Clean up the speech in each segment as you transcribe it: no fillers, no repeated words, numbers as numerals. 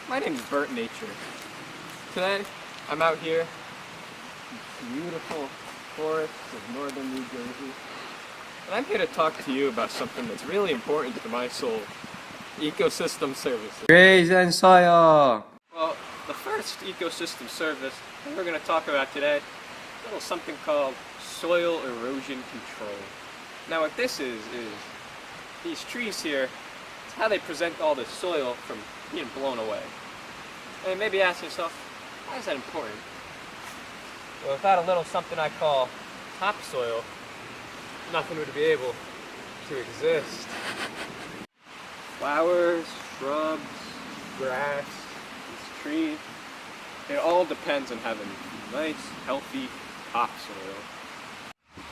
My name is Bert Nature. Today, I'm out here in the beautiful forests of northern New Jersey, and I'm here to talk to you about something that's really important to my soul: ecosystem services. Graze and soil. Well, the first ecosystem service that we're going to talk about today is a little something called soil erosion control. Now what this is these trees here, it's how they prevent all this soil from being blown away. And you may be asking yourself, why is that important? Well, without a little something I call topsoil, nothing would be able to exist. Flowers, shrubs, grass, these trees, it all depends on having nice, healthy topsoil.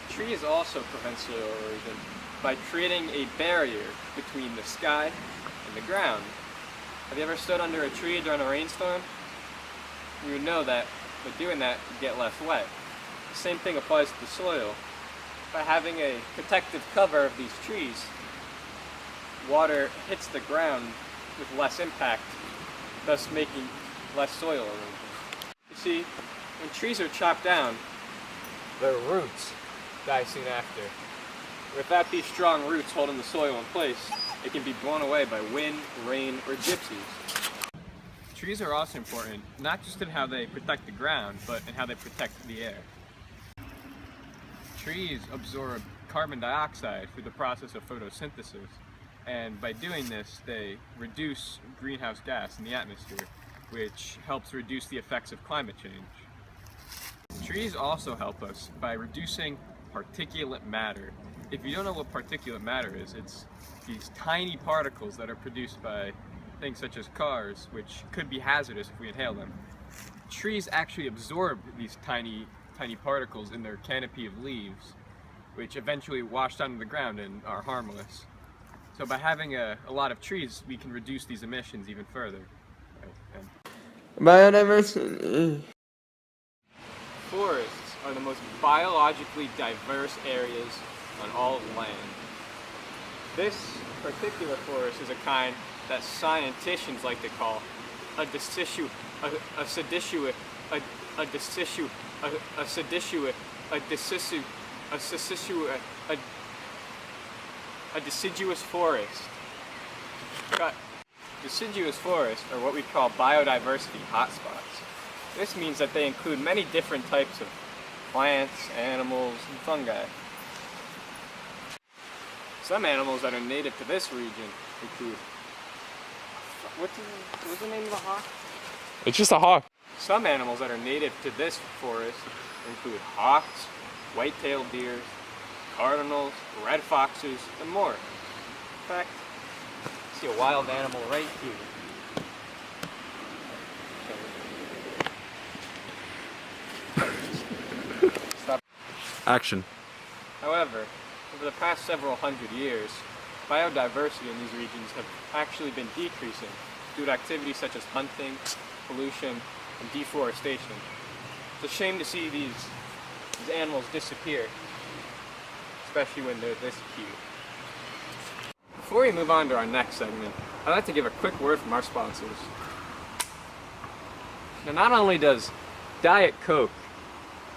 Trees also prevent soil erosion by creating a barrier between the sky and the ground. Have you ever stood under a tree during a rainstorm? You would know that by doing that, you get less wet. The same thing applies to the soil. By having a protective cover of these trees, water hits the ground with less impact, thus making less soil erosion. You see, when trees are chopped down, their roots die soon after. Without these strong roots holding the soil in place, it can be blown away by wind, rain, or gypsies. Trees are also important, not just in how they protect the ground, but in how they protect the air. Trees absorb carbon dioxide through the process of photosynthesis, and by doing this, they reduce greenhouse gas in the atmosphere, which helps reduce the effects of climate change. Trees also help us by reducing particulate matter. If you don't know what particulate matter is, it's these tiny particles that are produced by things such as cars, which could be hazardous if we inhale them. Trees actually absorb these tiny particles in their canopy of leaves, which eventually wash down to the ground and are harmless. So by having a lot of trees, we can reduce these emissions even further. Biodiversity. Forests are the most biologically diverse areas on all of land. This particular forest is a kind that scientists like to call a deciduous forest. Deciduous forests are what we call biodiversity hotspots. This means that they include many different types of plants, animals, and fungi. Some animals that are native to this region include... What's the name of the hawk? It's just a hawk. Some animals that are native to this forest include hawks, white-tailed deer, cardinals, red foxes, and more. In fact, I see a wild animal right here. Stop. Action. However, over the past several hundred years, biodiversity in these regions have actually been decreasing due to activities such as hunting, pollution, and deforestation. It's a shame to see these animals disappear, especially when they're this cute. Before we move on to our next segment, I'd like to give a quick word from our sponsors. Now, not only does Diet Coke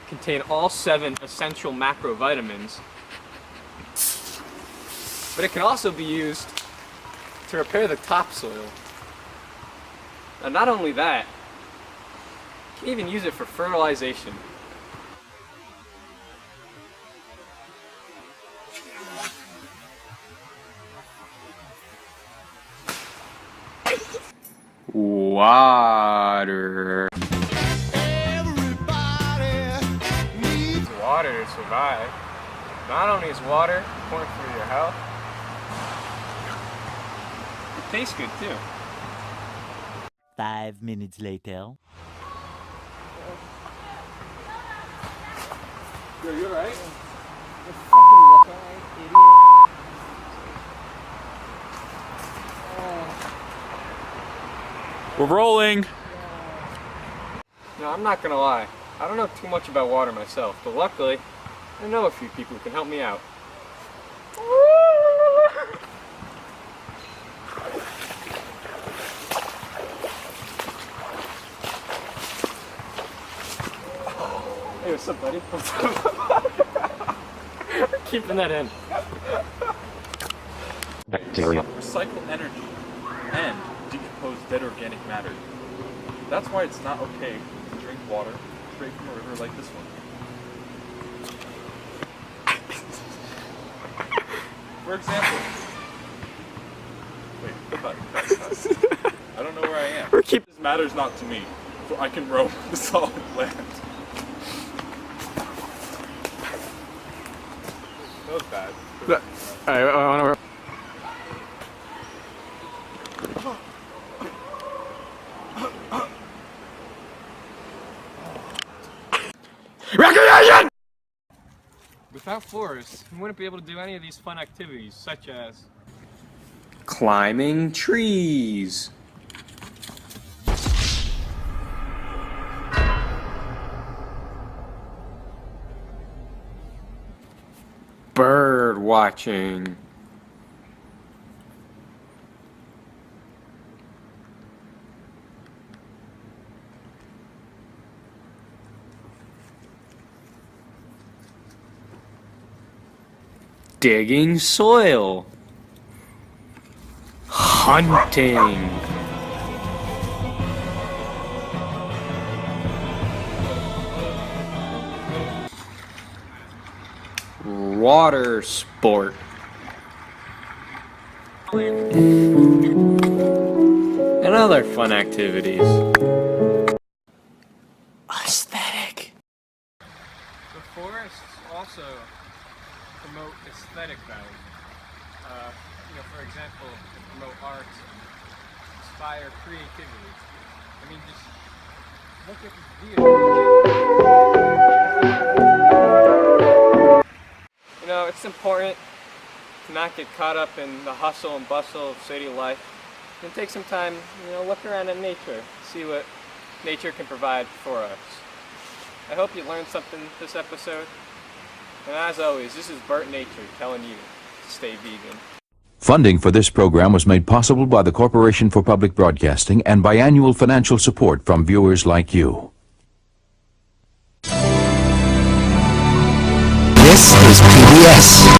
contain all 7 essential macrovitamins, but it can also be used to repair the topsoil. And not only that, you can even use it for fertilization. Water. Everybody needs water to survive. Not only is water important for your health, it tastes good too. 5 minutes later. Yo, you alright? You fucking look alright, idiot. We're rolling. No, I'm not gonna lie. I don't know too much about water myself, but luckily, I know a few people who can help me out. Hey, what's up, buddy? We're keeping that in. Bacteria. Recycle energy and decompose dead organic matter. That's why it's not okay to drink water straight from a river like this one. For example, wait, cut. I don't know where I am. This matters not to me, for I can roam the solid land. That was bad. I want to. Recreation! Without forests, we wouldn't be able to do any of these fun activities, such as climbing trees, bird watching, digging soil, hunting, water sport, and other fun activities. Aesthetic. The forests also promote aesthetic value. For example, they promote art and inspire creativity. I mean, just look at the view. It's important to not get caught up in the hustle and bustle of city life and take some time, look around at nature, see what nature can provide for us. I hope you learned something this episode. And as always, this is Bert Nature telling you to stay vegan. Funding for this program was made possible by the Corporation for Public Broadcasting and by annual financial support from viewers like you. This is PBS.